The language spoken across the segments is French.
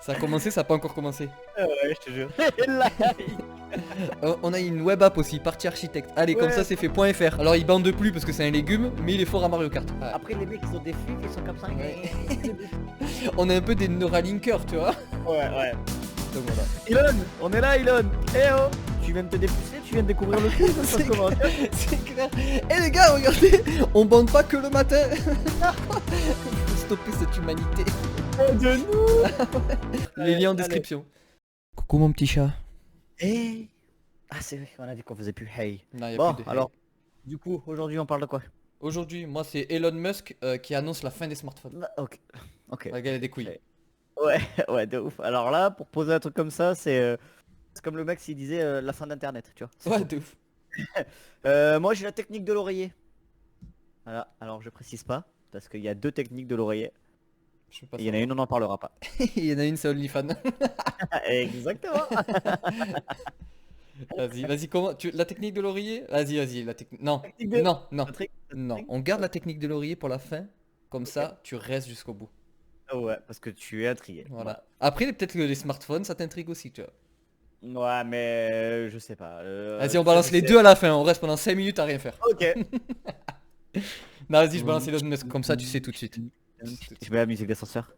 Ça a commencé, ça a pas encore commencé. Ouais, je te jure. Là, On a une web app aussi, partie architecte. Allez, comme ça ouais. c'est fait .fr. Alors il bande plus parce que c'est un légume, mais il est fort à Mario Kart. Ouais. Après, les mecs, ils ont des flics, ils sont comme ça. Ouais. On est un peu des Neuralinkers, tu vois. Ouais. Donc voilà. Elon, on est là, Elon. Eh oh, tu viens de te dépousser, tu viens de découvrir le cul, ça se passe comment? C'est clair. Eh les gars, regardez, on bande pas que le matin. Faut stopper cette humanité. De nous. Les liens en Allez. description. Coucou mon petit chat. Hey. Ah, c'est vrai qu'on a dit qu'on faisait plus hey. Non, y a Bon, plus de alors, du coup, aujourd'hui, on parle de quoi? Aujourd'hui, moi c'est Elon Musk qui annonce la fin des smartphones. Ok. La gueule a des couilles. Ouais, ouais, de ouf. Alors là, pour poser un truc comme ça, c'est comme le mec s'il disait la fin d'Internet, tu vois. C'est Ouais, faux. de ouf. Moi, j'ai la technique de l'oreiller. Voilà, alors je précise pas, parce qu'il y a deux techniques de l'oreiller. Je sais pas Et il y en a une, on n'en parlera pas. Il y en a une, c'est OnlyFans. Exactement. Vas-y, comment la technique de l'oreiller? Vas-y, la technique. Non, Technique de- non, non, Un trick, un non. trick. On garde la technique de l'oreiller pour la fin. Comme Ok. ça, tu restes jusqu'au bout. Ouais, parce que tu es intrigué. Voilà. Après, peut-être que les smartphones, ça t'intrigue aussi, tu vois. Ouais, mais je sais pas. Vas-y, on balance les deux à la fin. On reste pendant 5 minutes à rien faire. Ok. Non, vas-y, je balance Elon Musk. Comme ça, tu sais tout de suite. Tu mets la musique d'ascenseur.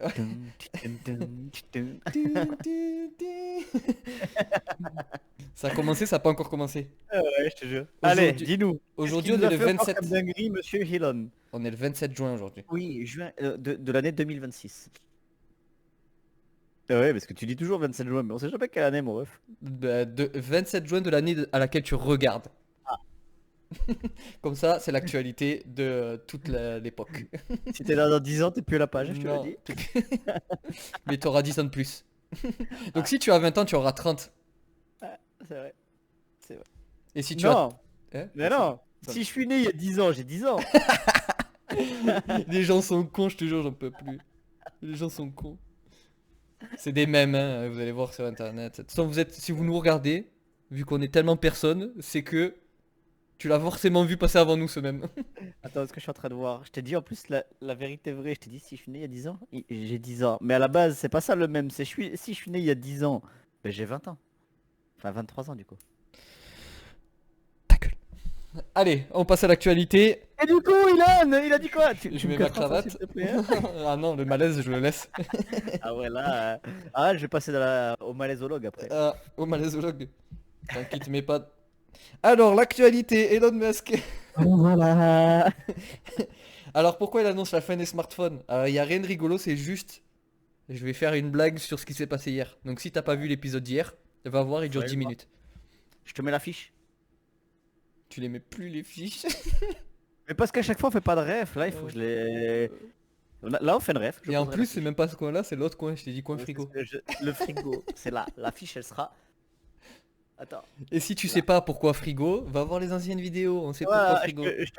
Ça a commencé, ça a pas encore commencé. Ouais, je te jure. Allez, Aujourd'hui- dis-nous. Aujourd'hui, Qu'est-ce on qu'il est nous le a fait encore 27. comme dinguerie, monsieur Elon? On est le 27 juin aujourd'hui. Oui, juin de l'année 2026. Ah ouais, parce que tu dis toujours 27 juin, mais on sait jamais quelle année, mon ref. Bah, de 27 juin de l'année à laquelle tu regardes. Comme ça, c'est l'actualité de toute l'époque. Si t'es là dans 10 ans, t'es plus à la page, je te l'ai Non. dit. Mais tu auras 10 ans de plus. Donc si tu as 20 ans, tu auras 30. C'est vrai. Et si tu Non, as... Hein mais non. Si je suis né il y a 10 ans, j'ai 10 ans. Les gens sont cons, je te jure, j'en peux plus. Les gens sont cons. C'est des mèmes, hein, vous allez voir sur internet. De toute façon, si vous nous regardez, vu qu'on est tellement personne, c'est que tu l'as forcément vu passer avant nous ce mème. Attends, ce que je suis en train de voir. Je t'ai dit en plus la vérité vraie. Je t'ai dit si je suis né il y a 10 ans, j'ai 10 ans. Mais à la base, c'est pas ça le même. Si je suis né il y a 10 ans, ben j'ai 20 ans. Enfin 23 ans du coup. Ta gueule. Allez, on passe à l'actualité. Et du coup, Ilan, il a dit quoi? Je mets ma cravate. Ah non, le malaise, je le laisse. Ah ouais, là. Je vais passer au malaisologue après. Au malaisologue. T'inquiète, mais pas. Alors, l'actualité, Elon Musk. Voilà. Alors, pourquoi il annonce la fin des smartphones? Il y a rien de rigolo, c'est juste. Je vais faire une blague sur ce qui s'est passé hier. Donc, si t'as pas vu l'épisode d'hier, va voir, il dure Ouais, 10 je vois. minutes. Je te mets l'affiche. Tu les mets plus les fiches. Mais parce qu'à chaque fois on fait pas de ref, là il faut que je les... Là on fait une ref. je Et en poserai plus, l'affiche. c'est même pas ce coin-là, c'est l'autre coin. Je t'ai dit coin Ouais, frigo. le frigo, c'est là. L'affiche elle sera... Attends. Et si tu sais pas pourquoi frigo, va voir les anciennes vidéos. On sait pourquoi Voilà, frigo. je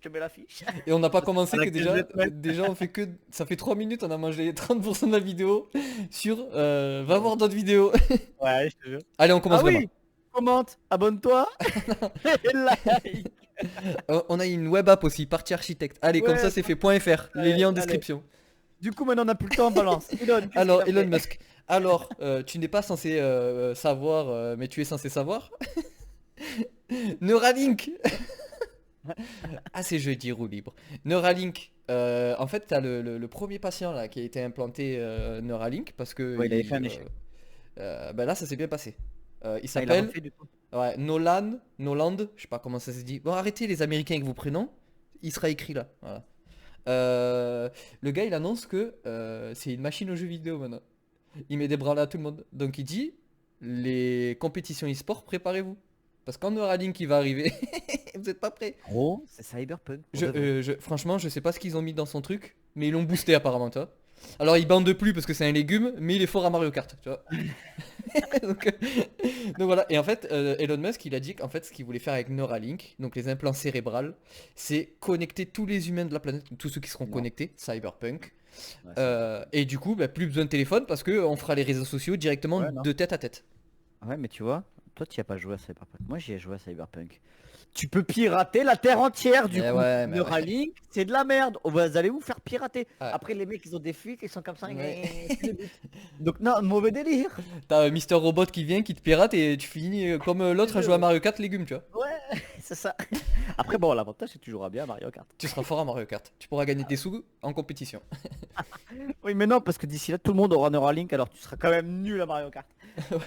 te mets l'affiche. Et on n'a pas commencé À que laquelle je vais te mettre. déjà on fait que ça fait 3 minutes, on a mangé 30% de la vidéo sur va voir d'autres vidéos. Ouais, je te jure. Allez, on commence Ah vraiment. oui, commente, abonne-toi. Et like. On a une web app aussi, partie architecte. Allez, comme Ouais, ça c'est fait .fr, les liens en allez. description. Du coup maintenant on a plus le temps, balance. Elon, Alors, Elon Musk. Alors, tu n'es pas censé savoir, mais tu es censé savoir. Neuralink. Ah, c'est jeudi, roue libre. Neuralink. En fait, t'as le premier patient là qui a été implanté Neuralink parce que Ouais, il avait fait un échec. bah là, ça s'est bien passé. Il Ah, il a s'appelle refait du coup. ouais, Noland, je sais pas comment ça se dit. Bon, arrêtez les Américains avec vos prénoms. Il sera écrit là. Voilà. Le gars, il annonce que c'est une machine aux jeux vidéo maintenant. Il met des bras là à tout le monde. Donc il dit les compétitions e-sport, préparez-vous. Parce qu'en Neuralink, il va arriver. Vous êtes pas prêts. Gros, c'est Cyberpunk. pour de vrai. Franchement, je sais pas ce qu'ils ont mis dans son truc, mais ils l'ont boosté apparemment, tu vois. Alors il bande plus parce que c'est un légume, mais il est fort à Mario Kart, tu vois. donc voilà, et en fait, Elon Musk, il a dit qu'en fait, ce qu'il voulait faire avec Neuralink, donc les implants cérébrales, c'est connecter tous les humains de la planète, tous ceux qui seront Non. connectés, Cyberpunk. Ouais, Et du coup, bah, plus besoin de téléphone parce que on fera les réseaux sociaux directement Ouais, non. de tête à tête. Ouais, mais tu vois, toi tu y as pas joué à Cyberpunk. Moi j'y ai joué à Cyberpunk. Tu peux pirater la terre entière du Eh coup. ouais, mais ouais. Neuralink, c'est de la merde. Vous allez vous faire pirater. Ouais. Après les mecs ils ont des fuites, ils sont comme ça. Ouais. C'est le but. Donc non, mauvais délire. T'as Mister Robot qui vient, qui te pirate et tu finis comme l'autre à jouer à Mario Kart légumes, tu vois. Ouais, c'est ça. Après bon, l'avantage c'est que tu joueras bien à Mario Kart. Tu seras fort à Mario Kart. Tu pourras gagner des sous en compétition. Oui mais non, parce que d'ici là tout le monde aura Neuralink, alors tu seras quand même nul à Mario Kart. Ouais.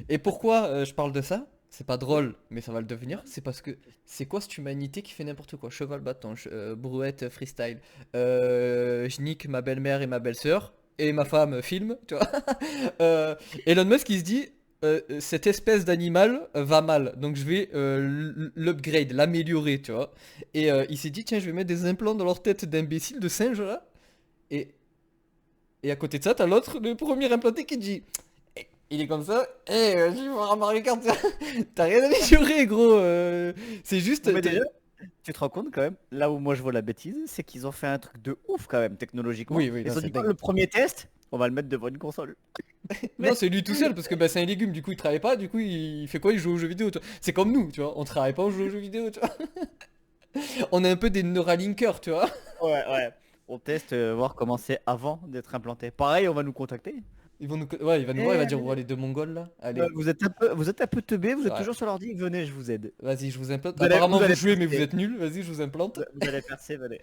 Et pourquoi je parle de ça? C'est pas drôle, mais ça va le devenir. C'est parce que c'est quoi cette humanité qui fait n'importe quoi? Cheval bâton, brouette freestyle. Je nique ma belle-mère et ma belle-sœur. Et ma femme film, tu vois. Elon Musk il se dit cette espèce d'animal va mal, donc je vais l'upgrade, l'améliorer, tu vois. Et il s'est dit tiens je vais mettre des implants dans leur tête d'imbéciles, de singes là. Et, et à côté de ça t'as l'autre, le premier implanté qui dit il est comme ça, je vais voir un Mario Kart, t'as rien amélioré gros, c'est juste... Non, mais déjà, tu te rends compte quand même, là où moi je vois la bêtise, c'est qu'ils ont fait un truc de ouf quand même technologiquement. Oui, oui, Ils non, ont c'est dit dingue. le premier test, on va le mettre devant une console. Non c'est lui tout seul, parce que bah, c'est un légume, du coup il travaille pas, du coup il fait quoi? Il joue aux jeux vidéo, tu vois. C'est comme nous, tu vois, on travaille pas, on joue aux jeux vidéo, tu vois. On est un peu des Neuralinkers, tu vois. Ouais, ouais. On teste, voir comment c'est avant d'être implanté. Pareil, on va nous contacter. Ils vont nous... Ouais, il va nous voir, il va dire, oh, les deux mongols là, allez, Vous êtes un peu teubé, vous êtes ouais. toujours sur l'ordi, venez, je vous aide. Vas-y, je vous implante. Vous allez- Apparemment vous vous allez jouez mais vous percer. êtes nuls, vas-y, je vous implante. Vous allez percer, venez.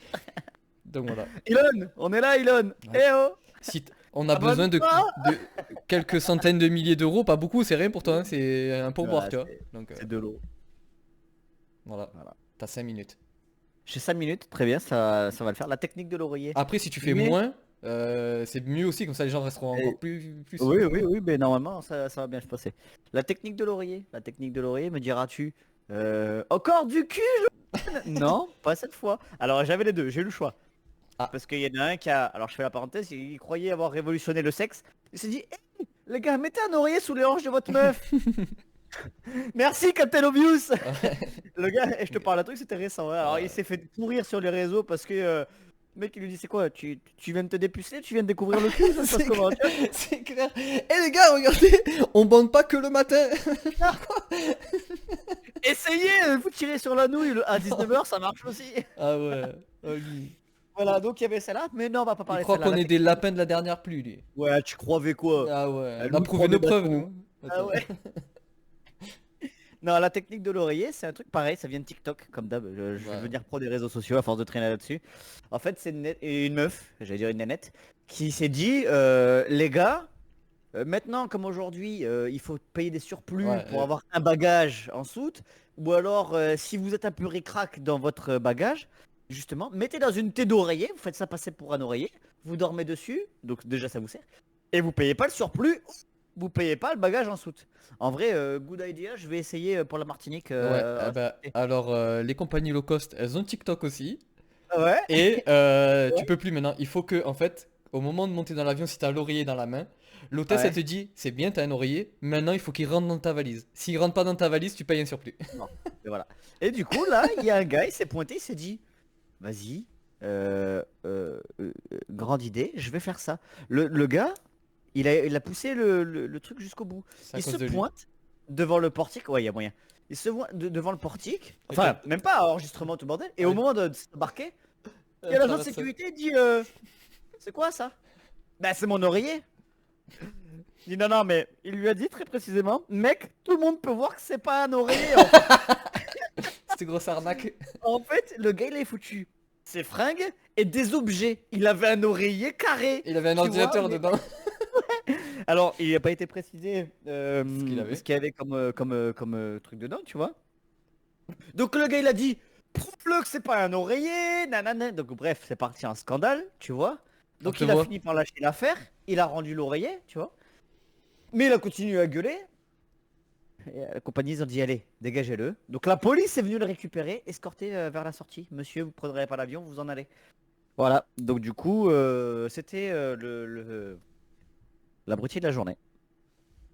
Donc voilà. Elon, on est là, Elon. Ouais. Eh oh. Si on a besoin de quelques centaines de milliers d'euros, pas beaucoup, c'est rien pour toi, hein, c'est un pourboire, Ouais, tu vois. Donc C'est de l'eau. voilà, Voilà. t'as 5 minutes. J'ai 5 minutes, très bien, ça va le faire. La technique de l'oreiller. Après, si tu fais Mais- moins, c'est mieux aussi, comme ça les gens resteront Et- encore plus. Oui, oui, oui, mais normalement ça va bien se passer. La technique de l'oreiller. La technique de l'oreiller, me diras-tu encore du cul Johan Non, pas cette fois. Alors j'avais les deux, j'ai eu le choix. Ah. Parce qu'il y en a un qui a. Alors je fais la parenthèse, il croyait avoir révolutionné le sexe. Il s'est dit hey, les gars, mettez un oreiller sous les hanches de votre meuf. Merci Captain Obvious. Le gars, et je te parle un truc, c'était récent. Hein. Alors il s'est fait pourrir sur les réseaux parce que le mec il lui dit c'est quoi tu viens de te dépuceler, tu viens de découvrir le cul, ça se passe C'est comment tu vois C'est clair. Eh les gars, regardez, on bande pas que le matin. Essayez, vous tirez sur la nouille à 19h, ça marche aussi. Ah ouais. Oh, lui. Voilà, donc il y avait celle-là, mais non, on va pas Il parler de croit celle-là. qu'on est des lapins de la dernière pluie, lui. Ouais, tu croyais quoi? Ah ouais. Elle On a nous prouvé prend nos des preuves, bâtons. nous. Ah Attends. ouais. Non, la technique de l'oreiller, c'est un truc pareil, ça vient de TikTok, comme d'hab. Je vais Ouais. devenir pro des réseaux sociaux à force de traîner là-dessus. En fait, c'est une meuf, j'allais dire une nénette, qui s'est dit, les gars, maintenant comme aujourd'hui, il faut payer des surplus Ouais, pour avoir un bagage en soute, ou alors si vous êtes un peu ric-rac dans votre bagage, justement, mettez dans une thé d'oreiller, vous faites ça passer pour un oreiller, vous dormez dessus, donc déjà ça vous sert, et vous payez pas le surplus, vous payez pas le bagage en soute. En vrai, good idea, je vais essayer pour la Martinique. Ouais, ah bah, alors les compagnies low cost, elles ont TikTok aussi. Ouais. Et tu peux plus maintenant. Il faut que, en fait, au moment de monter dans l'avion, si t'as l'oreiller dans la main, l'hôtesse Ouais. elle te dit c'est bien, t'as un oreiller. Maintenant, il faut qu'il rentre dans ta valise. S'il rentre pas dans ta valise, tu payes un surplus. Non, et voilà. Et du coup, là, il y a un gars, il s'est pointé, il s'est dit, vas-y, grande idée, je vais faire ça. Le gars, il a poussé le truc jusqu'au bout. C'est à Il cause se de lui. pointe devant le portique, ouais, il y a moyen. Il se voit devant le portique, enfin, même pas enregistrement tout bordel, et au Ouais. moment de s'embarquer, il y a l'agent de sécurité, il dit, c'est quoi ça? Bah, c'est mon oreiller. Il dit non, non, mais il lui a dit très précisément, mec, tout le monde peut voir que c'est pas un oreiller. C'était grosse arnaque. En fait, le gars, il est foutu ses fringues et des objets. Il avait un oreiller carré. Il avait un Tu ordinateur vois, mais- dedans. Alors, il n'a pas été précisé qu'il ce qu'il y avait comme truc dedans, tu vois. Donc le gars, il a dit, prouve-le que c'est pas un oreiller, nanana. Donc bref, c'est parti un scandale, tu vois. Donc te il a voit. fini par lâcher l'affaire. Il a rendu l'oreiller, tu vois. Mais il a continué à gueuler. Et la compagnie, ils ont dit, allez, dégagez-le. Donc la police est venue le récupérer, escorter vers la sortie. Monsieur, vous prendrez pas l'avion, vous en allez. Voilà. Donc du coup, c'était l'abruti de la journée.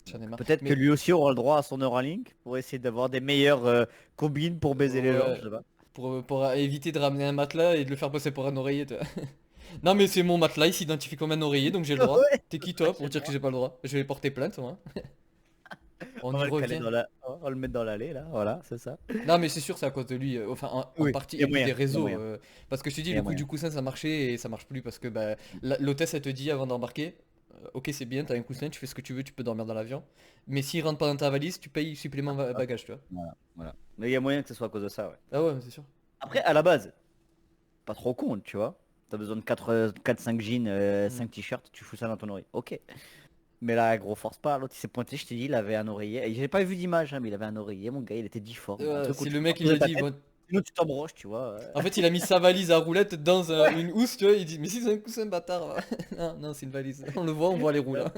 J'en ai marre. Peut-être Mais- que lui aussi aura le droit à son Neuralink pour essayer d'avoir des meilleures combines pour baiser les gens, Ouais. je sais pas. Pour éviter de ramener un matelas et de le faire passer pour un oreiller. toi. Non mais c'est mon matelas, il s'identifie comme un oreiller donc j'ai le droit. Ouais. T'es qui toi J'ai pour le dire que droit. j'ai pas le droit? Je vais porter plainte moi. On On y va le caler revient. dans la... on va le mettre dans l'allée là, voilà, c'est ça. Non mais c'est sûr c'est à cause de lui, enfin en Oui, partie il y et a puis moyen, des il y a réseaux. moyen. Parce que je te dis Il y le a coup moyen. du coussin ça marchait et ça marche plus parce que bah, l'hôtesse elle te dit avant d'embarquer, ok c'est bien, t'as un coussin, tu fais ce que tu veux, tu peux dormir dans l'avion. Mais s'il rentre pas dans ta valise, tu payes supplément Hop, bagage, tu vois. voilà, voilà. Mais il y a moyen que ce soit à cause de ça, ouais. Ah ouais mais c'est sûr. Après, à la base, pas trop con, tu vois. T'as besoin de 4-5 jeans, Mm. 5 t-shirts, tu fous ça dans ton oreille. Ok. Mais là, gros, force pas. L'autre, il s'est pointé, je t'ai dit, il avait un oreiller. Et j'ai pas vu d'image, hein, mais il avait un oreiller, mon gars, il était difforme. Un truc où Si tu le peux pas mec il poser me ta dit tête, bon, sinon tu t'embroches, tu vois. en fait il a mis sa valise à roulettes dans une housse, tu vois, il dit mais si c'est un coussin bâtard. Va. Non non c'est une valise, on le voit, on voit les roues là.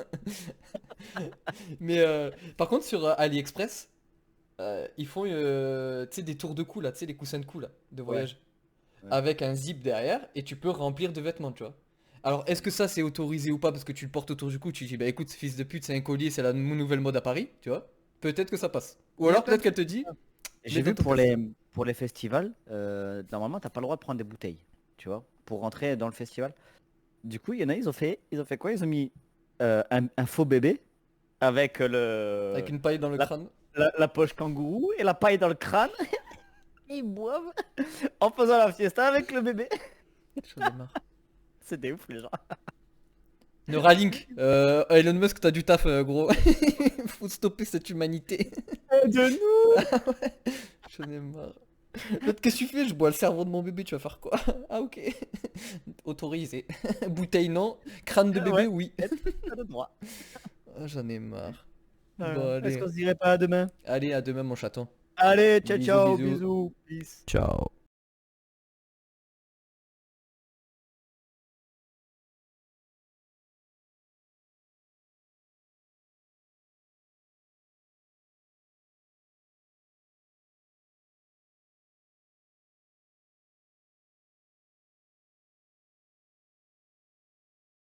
Mais par contre sur AliExpress, ils font tu sais, des tours de cou là, tu sais, les coussins de cou là, de Ouais. voyage. Ouais. Avec un zip derrière et tu peux remplir de vêtements, tu vois. Alors, est-ce que ça c'est autorisé ou pas parce que tu le portes autour du cou, tu dis bah écoute, fils de pute, c'est un collier, c'est la nouvelle mode à Paris, tu vois. Peut-être que ça passe. Ou Il y a alors plein peut-être de qu'elle trucs. te dit, mets J'ai dans vu ton casse. pour les festivals, normalement, t'as pas le droit de prendre des bouteilles, tu vois, pour rentrer dans le festival. Du coup, il y en a, ils ont fait quoi? Ils ont mis un faux bébé avec Avec une paille dans le la, crâne. la poche kangourou et la paille dans le crâne. Ils boivent en faisant la fiesta avec le bébé. J'en ai marre. C'est des ouf les gens. Neuralink, Elon Musk, t'as du taf, gros. Faut stopper cette humanité. De nous. J'en ai marre. L'autre, qu'est-ce que tu fais? Je bois le cerveau de mon bébé, tu vas faire quoi? Ah, ok. Autorisé. Bouteille, non. Crâne de bébé, Ouais, oui. t'as le droit. Ah, j'en ai marre. Voilà. Bon, Est-ce allez. qu'on se dirait pas à demain? Allez, à demain, mon chaton. Allez, ciao Bisous, ciao, bisous. bisous, peace. Ciao.